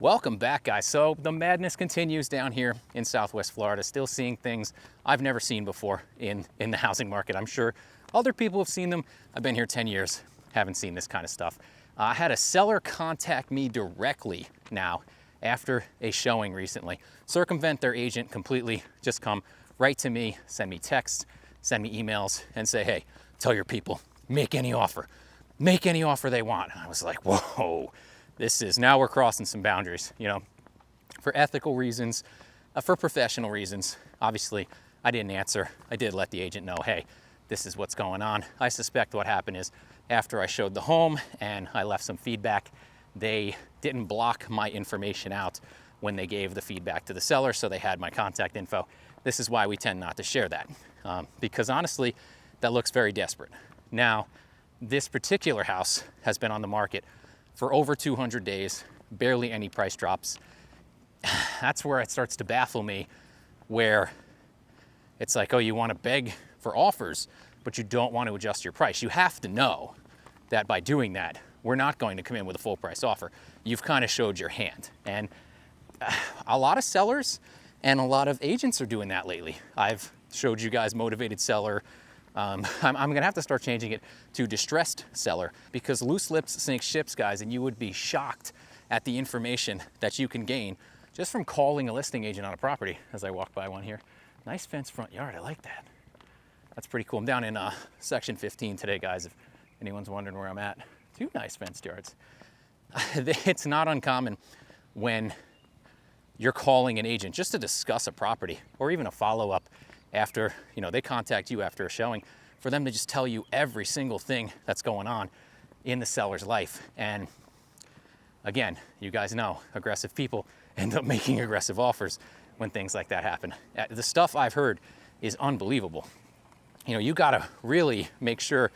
Welcome back, guys. So the madness continues down here in Southwest Florida, still seeing things I've never seen before in the housing market. I'm sure other people have seen them. I've been here 10 years, haven't seen this kind of stuff. I had a seller contact me directly now after a showing recently, circumvent their agent completely, just come right to me, send me texts, send me emails, and say, hey, tell your people, make any offer they want. And I was like, whoa. Now we're crossing some boundaries, for ethical reasons, for professional reasons. Obviously, I didn't answer. I did let the agent know, hey, this is what's going on. I suspect what happened is after I showed the home and I left some feedback, they didn't block my information out when they gave the feedback to the seller, so they had my contact info. This is why we tend not to share that, because honestly, that looks very desperate. Now, this particular house has been on the market for over 200 days, barely any price drops. That's where it starts to baffle me, where it's like, oh, you want to beg for offers, but you don't want to adjust your price. You have to know that by doing that, we're not going to come in with a full price offer. You've kind of showed your hand. And a lot of sellers and a lot of agents are doing that lately. I've showed you guys motivated seller. I'm gonna have to start changing it to distressed seller, because loose lips sink ships, guys, and you would be shocked at the information that you can gain just from calling a listing agent on a property. As I walk by one here, nice fenced front yard, I like that. That's pretty cool. I'm down in section 15 today, guys, if anyone's wondering where I'm at. Two nice fenced yards. It's not uncommon when you're calling an agent just to discuss a property or even a follow-up after, they contact you after a showing, for them to just tell you every single thing that's going on in the seller's life. And again, you guys know, aggressive people end up making aggressive offers when things like that happen. The stuff I've heard is unbelievable. You gotta really make sure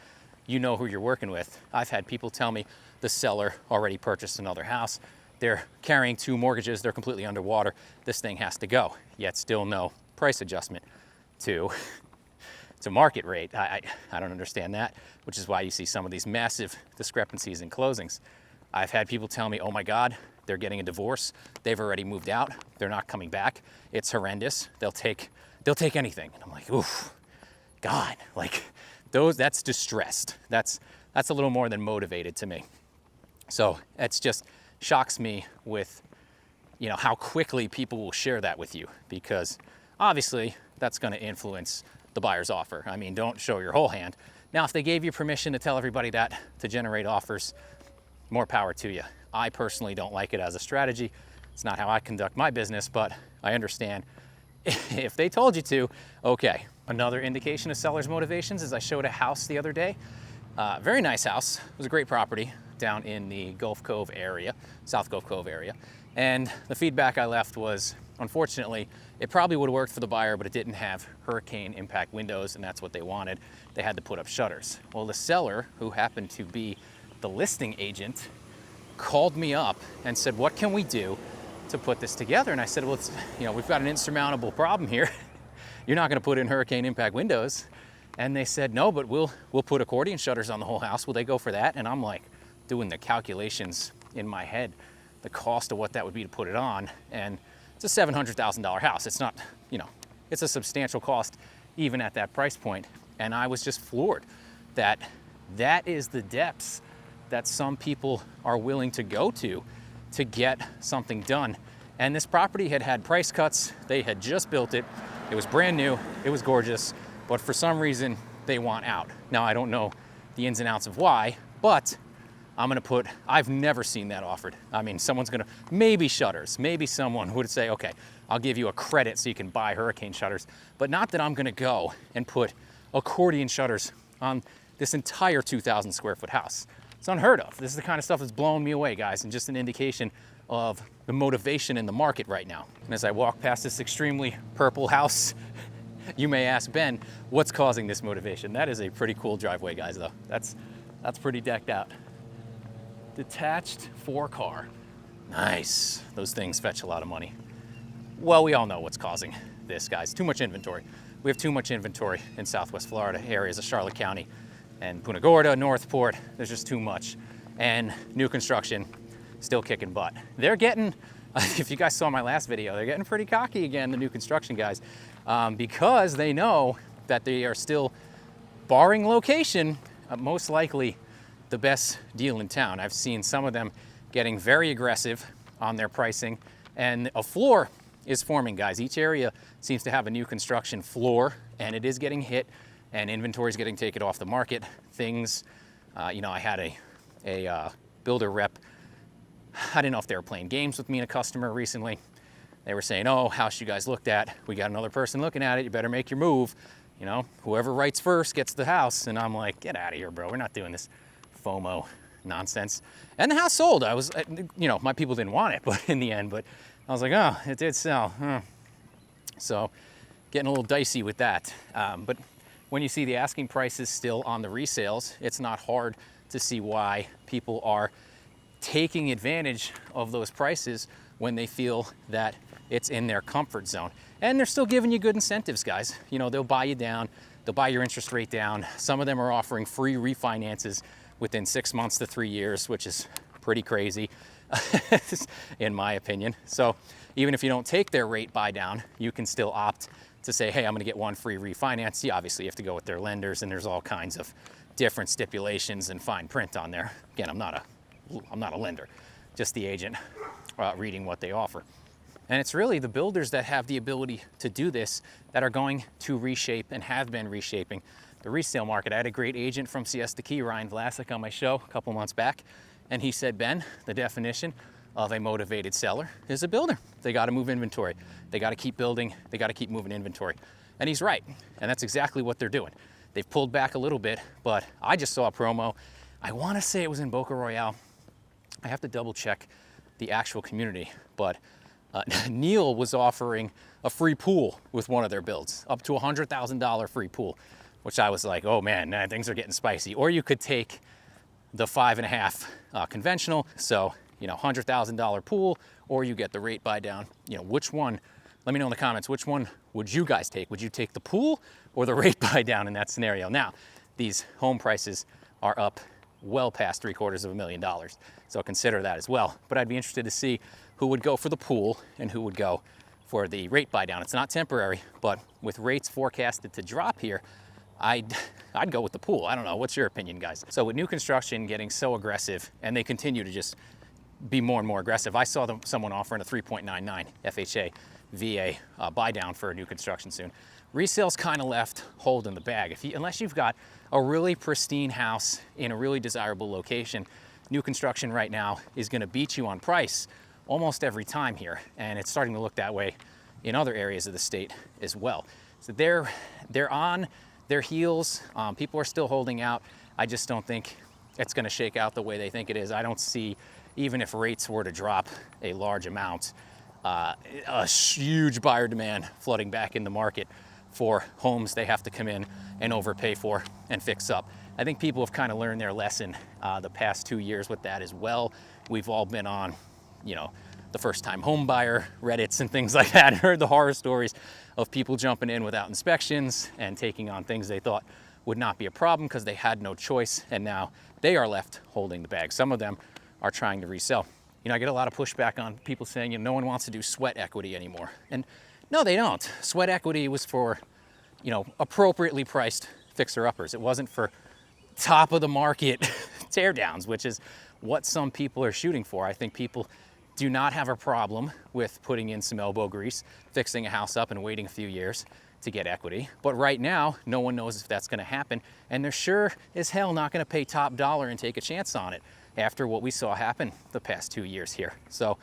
you know who you're working with. I've had people tell me the seller already purchased another house. They're carrying 2 mortgages, they're completely underwater. This thing has to go, yet still no price adjustment to market rate. I don't understand that, which is why you see some of these massive discrepancies in closings. I've had people tell me, oh my God, they're getting a divorce. They've already moved out. They're not coming back. It's horrendous. They'll take anything. And I'm like, oof, God, that's distressed. That's a little more than motivated to me. So it's just shocks me with, how quickly people will share that with you, because obviously that's going to influence the buyer's offer. I mean, don't show your whole hand. Now, if they gave you permission to tell everybody that to generate offers, more power to you. I personally don't like it as a strategy. It's not how I conduct my business, but I understand if they told you to, okay. Another indication of seller's motivations is I showed a house the other day. Very nice house. It was a great property down in the Gulf Cove area, South Gulf Cove area. And the feedback I left was, unfortunately, it probably would have worked for the buyer, but it didn't have hurricane impact windows, and that's what they wanted. They had to put up shutters. Well, the seller, who happened to be the listing agent, called me up and said, what can we do to put this together? And I said, well, we've got an insurmountable problem here. You're not gonna put in hurricane impact windows. And they said, no, but we'll put accordion shutters on the whole house. Will they go for that? And I'm like doing the calculations in my head, the cost of what that would be to put it on. And it's a $700,000 house. It's not, it's a substantial cost even at that price point. And I was just floored that is the depths that some people are willing to go to get something done. And this property had price cuts. They had just built it. It was brand new. It was gorgeous. But for some reason, they want out. Now, I don't know the ins and outs of why, but I've never seen that offered. I mean, maybe shutters. Maybe someone would say, okay, I'll give you a credit so you can buy hurricane shutters, but not that I'm gonna go and put accordion shutters on this entire 2,000 square foot house. It's unheard of. This is the kind of stuff that's blowing me away, guys, and just an indication of the motivation in the market right now. And as I walk past this extremely purple house, you may ask, Ben, what's causing this motivation? That is a pretty cool driveway, guys, though. That's pretty decked out. Detached 4-car. Nice. Those things fetch a lot of money. Well, we all know what's causing this, guys. Too much inventory. We have too much inventory in Southwest Florida, areas of Charlotte County and Punta, Gorda, Northport. There's just too much. And new construction, still kicking butt. They're getting If you guys saw my last video, they're getting pretty cocky again, the new construction guys, because they know that they are still, barring location, most likely the best deal in town. I've seen some of them getting very aggressive on their pricing, and a floor is forming, guys. Each area seems to have a new construction floor, and it is getting hit, and inventory is getting taken off the market. Things, you know, I had a builder rep. I didn't know if they were playing games with me and a customer recently. They were saying, oh, house you guys looked at, we got another person looking at it, you better make your move. You know, whoever writes first gets the house. And I'm like, get out of here, bro. We're not doing this FOMO nonsense. And the house sold. I was, you know, my people didn't want it, but in the end, but I was like, oh, it did sell. So getting a little dicey with that. But when you see the asking prices still on the resales, it's not hard to see why people are taking advantage of those prices when they feel that it's in their comfort zone. And they're still giving you good incentives, guys. You know, they'll buy you down, they'll buy your interest rate down. Some of them are offering free refinances within 6 months to 3 years, which is pretty crazy, in my opinion. So even if you don't take their rate buy down, you can still opt to say, hey, I'm gonna get one free refinance. You obviously have to go with their lenders, and there's all kinds of different stipulations and fine print on there. Again, I'm not a lender, just the agent reading what they offer. And it's really the builders that have the ability to do this that are going to reshape and have been reshaping the resale market. I had a great agent from Siesta Key, Ryan Vlasic, on my show a couple months back, and he said, Ben, the definition of a motivated seller is a builder. They got to move inventory. They got to keep building. They got to keep moving inventory. And he's right. And that's exactly what they're doing. They've pulled back a little bit, but I just saw a promo. I want to say it was in Boca Royale. I have to double check the actual community, but Neil was offering a free pool with one of their builds, up to a $100,000 free pool, which I was like, oh man, things are getting spicy. Or you could take the 5.5 conventional, so, you know, $100,000 pool, or you get the rate buy down. You know, which one, let me know in the comments, which one would you guys take? Would you take the pool or the rate buy down in that scenario? Now, these home prices are up well past $750,000. So consider that as well. But I'd be interested to see who would go for the pool and who would go for the rate buy down. It's not temporary, but with rates forecasted to drop here, I'd go with the pool. I don't know. What's your opinion, guys? So with new construction getting so aggressive, and they continue to just be more and more aggressive. I saw someone offering a 3.99 FHA VA buy down for a new construction soon. Resale's kind of left holding the bag. Unless you've got a really pristine house in a really desirable location, new construction right now is going to beat you on price almost every time here, and it's starting to look that way in other areas of the state as well. So they're on their heels. People are still holding out. I just don't think it's going to shake out the way they think it is. I don't see, even if rates were to drop a large amount, a huge buyer demand flooding back in the market for homes they have to come in and overpay for and fix up. I think people have kind of learned their lesson the past 2 years with that as well. We've all been on, you know, the first time home buyer Reddits and things like that, and heard the horror stories of people jumping in without inspections and taking on things they thought would not be a problem because they had no choice, and now they are left holding the bag. Some of them are trying to resell. You know, I get a lot of pushback on people saying, you know, no one wants to do sweat equity anymore. And no, they don't. Sweat equity was for, you know, appropriately priced fixer-uppers. It wasn't for top of the market teardowns, which is what some people are shooting for. I think people do not have a problem with putting in some elbow grease, fixing a house up and waiting a few years to get equity. But right now, no one knows if that's gonna happen, and they're sure as hell not gonna pay top dollar and take a chance on it after what we saw happen the past 2 years here. So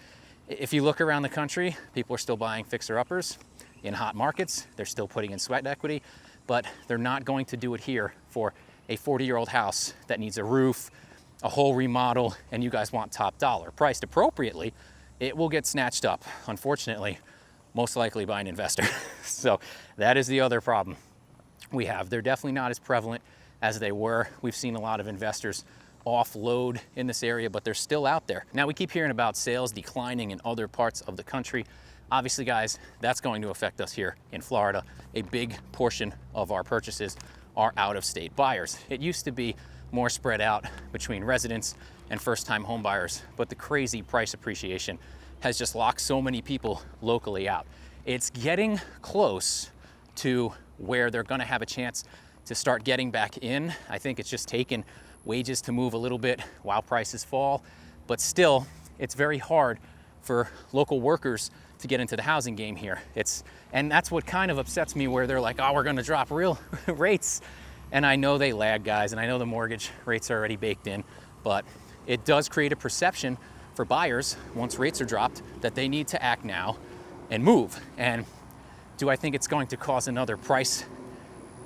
if you look around the country, people are still buying fixer-uppers in hot markets. They're still putting in sweat equity, but they're not going to do it here for a 40-year-old house that needs a roof, a whole remodel, and you guys want top dollar. Priced appropriately, it will get snatched up, unfortunately, most likely by an investor. So that is the other problem we have. They're definitely not as prevalent as they were. We've seen a lot of investors offload in this area, but they're still out there. Now, we keep hearing about sales declining in other parts of the country. Obviously, guys, that's going to affect us here in Florida. A big portion of our purchases are out-of-state buyers. It used to be more spread out between residents and first-time home buyers, but the crazy price appreciation has just locked so many people locally out. It's getting close to where they're gonna have a chance to start getting back in. I think it's just taken wages to move a little bit while prices fall, but still, it's very hard for local workers to get into the housing game here. And that's what kind of upsets me, where they're like, oh, we're gonna drop real rates. And I know they lag, guys, and I know the mortgage rates are already baked in, but it does create a perception for buyers, once rates are dropped, that they need to act now and move. And do I think it's going to cause another price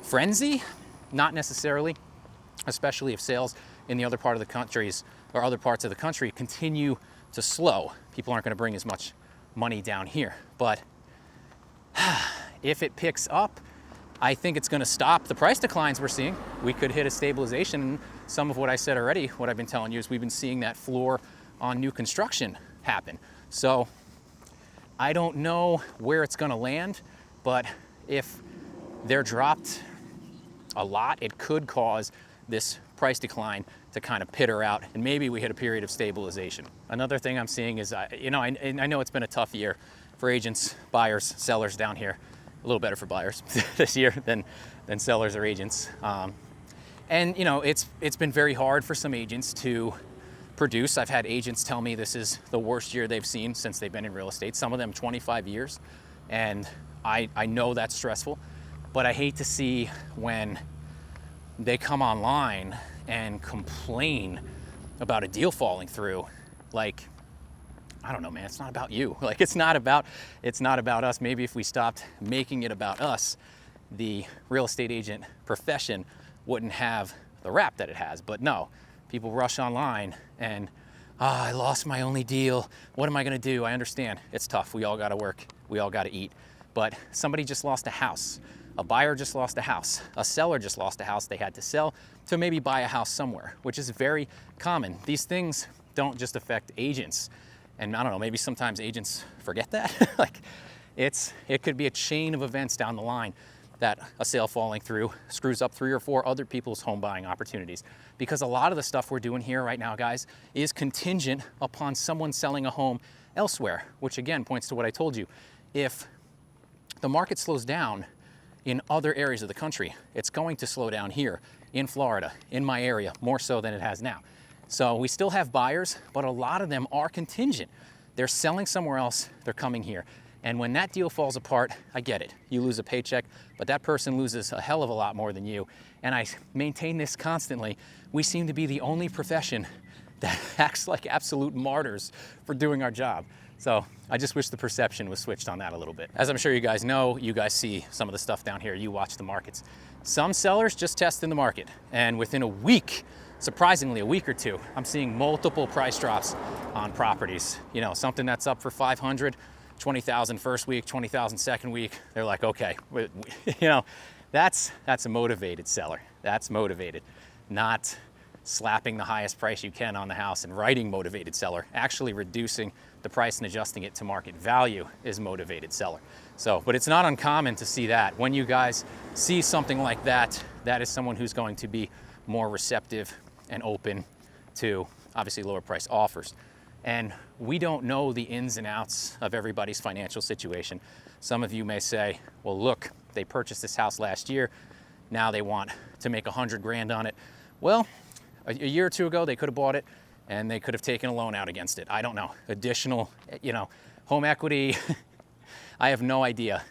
frenzy? Not necessarily, especially if sales in the other part of the countries or other parts of the country continue to slow. People aren't gonna bring as much money down here. But if it picks up, I think it's gonna stop the price declines we're seeing. We could hit a stabilization. And some of what I said already, what I've been telling you, is we've been seeing that floor on new construction happen. So I don't know where it's gonna land, but if they're dropped a lot, it could cause this price decline to kind of peter out, and maybe we hit a period of stabilization. Another thing I'm seeing is, I know it's been a tough year for agents, buyers, sellers down here. A little better for buyers this year than sellers or agents. And it's been very hard for some agents to produce. I've had agents tell me this is the worst year they've seen since they've been in real estate, some of them 25 years. And I know that's stressful, but I hate to see when they come online and complain about a deal falling through. Like, I don't know, man, it's not about you. Like, it's not about us. Maybe if we stopped making it about us, the real estate agent profession wouldn't have the rap that it has. But no, people rush online and, I lost my only deal. What am I gonna do? I understand, it's tough. We all gotta work, we all gotta eat. But somebody just lost a house. A buyer just lost a house. A seller just lost a house they had to sell to maybe buy a house somewhere, which is very common. These things don't just affect agents. And I don't know, maybe sometimes agents forget that. Like, it could be a chain of events down the line that a sale falling through screws up 3 or 4 other people's home buying opportunities. Because a lot of the stuff we're doing here right now, guys, is contingent upon someone selling a home elsewhere, which again points to what I told you. If the market slows down in other areas of the country, it's going to slow down here in Florida, in my area, more so than it has now. So we still have buyers, but a lot of them are contingent. They're selling somewhere else, they're coming here. And when that deal falls apart, I get it. You lose a paycheck, but that person loses a hell of a lot more than you. And I maintain this constantly. We seem to be the only profession that acts like absolute martyrs for doing our job. So I just wish the perception was switched on that a little bit. As I'm sure you guys know, you guys see some of the stuff down here, you watch the markets. Some sellers just test in the market, and within a week, surprisingly a week or two, I'm seeing multiple price drops on properties. Something that's up for 500, 20,000 first week, 20,000 second week. They're like, okay, that's a motivated seller. That's motivated, not slapping the highest price you can on the house and writing motivated seller. Actually reducing the price and adjusting it to market value is motivated seller. So, but it's not uncommon to see that. When you guys see something like that, that is someone who's going to be more receptive and open to obviously lower price offers. And we don't know the ins and outs of everybody's financial situation. Some of you may say, well, look, they purchased this house last year. Now they want to make 100 grand on it. Well, a year or two ago, they could have bought it and they could have taken a loan out against it. I don't know. Additional, home equity. I have no idea.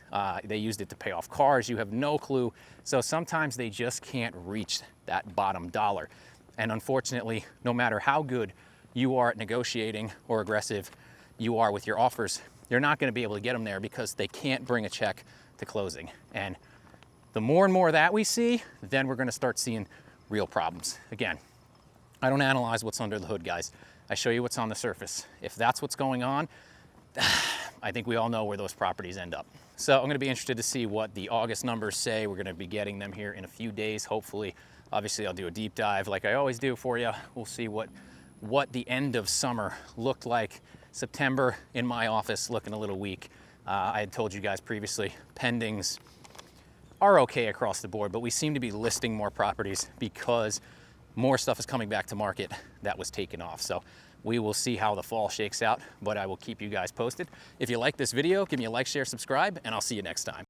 They used it to pay off cars. You have no clue. So sometimes they just can't reach that bottom dollar. And unfortunately, no matter how good you are at negotiating or aggressive you are with your offers, you're not going to be able to get them there because they can't bring a check to closing. And the more and more that we see, then we're going to start seeing real problems. Again, I don't analyze what's under the hood, guys. I show you what's on the surface. If that's what's going on, I think we all know where those properties end up. So I'm going to be interested to see what the August numbers say. We're going to be getting them here in a few days, hopefully. Obviously, I'll do a deep dive like I always do for you. We'll see what the end of summer looked like. September in my office looking a little weak. I had told you guys previously, pendings are okay across the board, but we seem to be listing more properties because more stuff is coming back to market that was taken off. So We will see how the fall shakes out, but I will keep you guys posted. If you like this video, give me a like, share, subscribe, and I'll see you next time.